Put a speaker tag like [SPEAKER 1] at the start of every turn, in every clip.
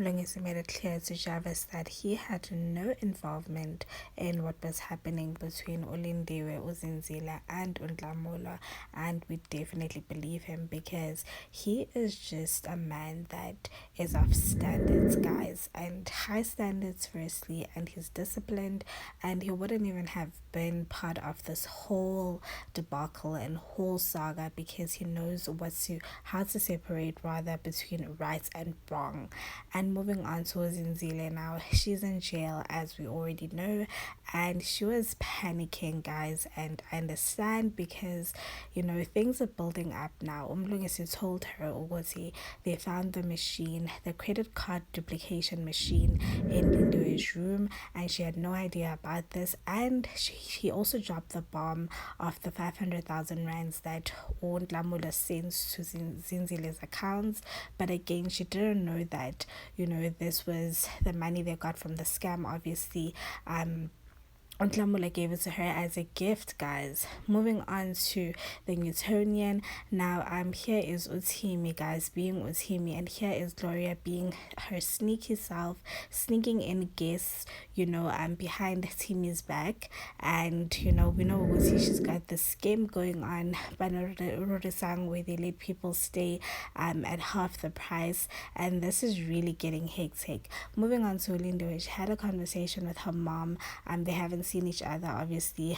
[SPEAKER 1] Mlungisi made it clear to Jarvis that he had no involvement in what was happening between Olindiwe, Uzinzila, and Undlamola, and we definitely believe him because he is just a man that is of standards, guys, and high standards, firstly, and he's disciplined, and he wouldn't even have been part of this whole debacle and whole saga because he knows how to separate rather between right and wrong. And moving on to Zinzile now, she's in jail as we already know, and she was panicking, guys, and I understand because things are building up now. Umlungisi told her ukuthi they found the machine, the credit card duplication machine in Lindo's room, and she had no idea about this, and he also dropped the bomb of the 500,000 rands that Ondlamula sends to Zinzile's accounts. But again, she didn't know that this was the money they got from the scam, obviously. Ontlamula gave it to her as a gift, guys. Moving on to the Newtonian. Now, here is Utimi, guys, being Utimi, and here is Gloria being her sneaky self, sneaking in guests, behind Timi's back. And, we know Uti, she's got the scheme going on, but Rorisang, where they let people stay at half the price. And this is really getting hectic. Moving on to Linda, which had a conversation with her mom. They haven't seen each other, obviously,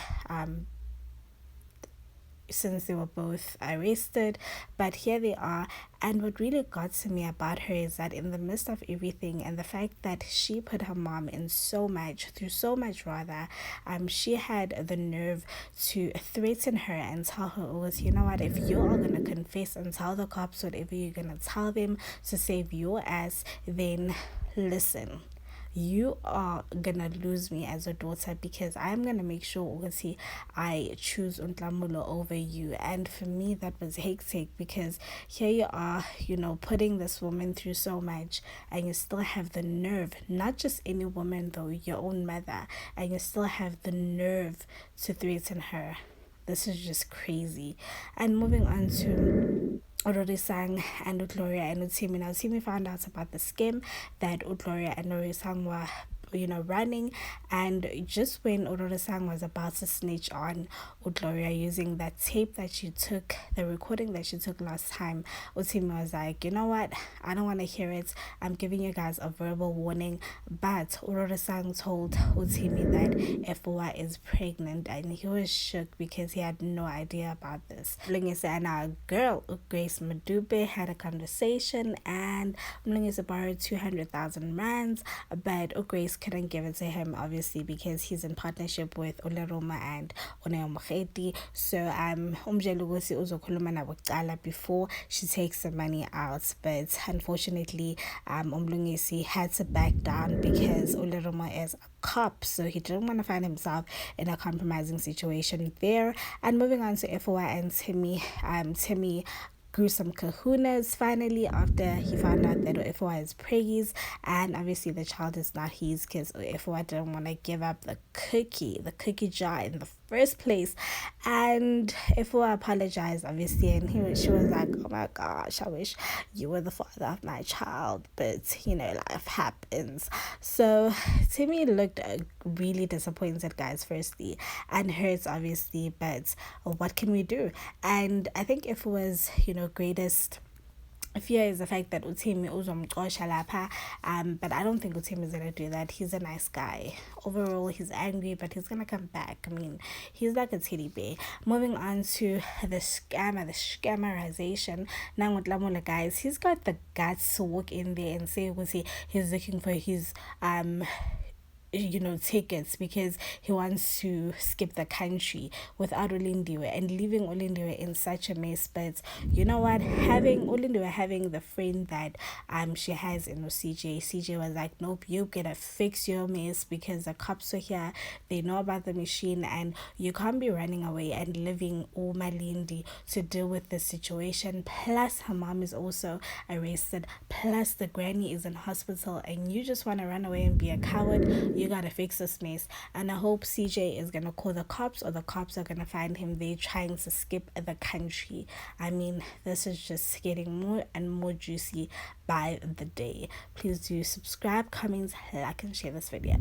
[SPEAKER 1] since they were both arrested, but here they are. And what really got to me about her is that in the midst of everything and the fact that she put her mom in through so much rather, she had the nerve to threaten her and tell her, oh, you know what, if you are gonna confess and tell the cops whatever you're gonna tell them to save your ass, then listen, you are gonna lose me as a daughter because I'm gonna make sure I choose Untlamulo over you. And for me that was hectic because here you are, putting this woman through so much, and you still have the nerve, not just any woman though, your own mother, and you still have the nerve to threaten her. This is just crazy. And moving on to Orisang and Utloria and Utimi. Now, Utimi found out about the scam that Utloria and Orisang were running, and just when Orisang was about to snitch on Utloria using that tape that she took, the recording that she took last time, Utimi was like, you know what, I don't want to hear it, I'm giving you guys a verbal warning. But Orisang told Utimi that Efua is pregnant, and he was shook because he had no idea about this. Mlungisi and our girl Grace Madube had a conversation, and Mlungisi borrowed 200,000 rands, but Grace couldn't give it to him, obviously, because he's in partnership with Oleroma and Oneomogeti. So umjelugusi uzokhuluma nabo kuqala before she takes the money out. But unfortunately, Umlungisi had to back down because Oleroma is a cop, so he didn't want to find himself in a compromising situation there. And moving on to FOI and Timmy grew some kahunas finally after he found out that FOI is praise, and obviously the child is not his because FOI didn't want to give up the cookie jar in the first place. And FOI apologized, obviously, and she was like, oh my gosh, I wish you were the father of my child, but life happens. So Timmy looked really disappointed, guys, firstly, and hurts, obviously, but what can we do? And I think if it was greatest fear is the fact that Utimi uzomxosha lapha, but I don't think Utimi is gonna do that. He's a nice guy. Overall, he's angry, but he's gonna come back. I mean, he's like a teddy bear. Moving on to the scammerization. Now with Lamola, guys, he's got the guts to walk in there and say he's looking for his tickets because he wants to skip the country without Olindiwe and leaving Olindiwe in such a mess. But you know what, having Olindiwe having the friend that she has in CJ was like, nope, you're gonna fix your mess because the cops are here, they know about the machine, and you can't be running away and leaving Malindi to deal with the situation. Plus her mom is also arrested, plus the granny is in hospital, and you just want to run away and be a coward. you gotta fix this mess. And I hope CJ is gonna call the cops, or the cops are gonna find him there trying to skip the country. I mean, this is just getting more and more juicy by the day. Please do subscribe, comment, like, and share this video.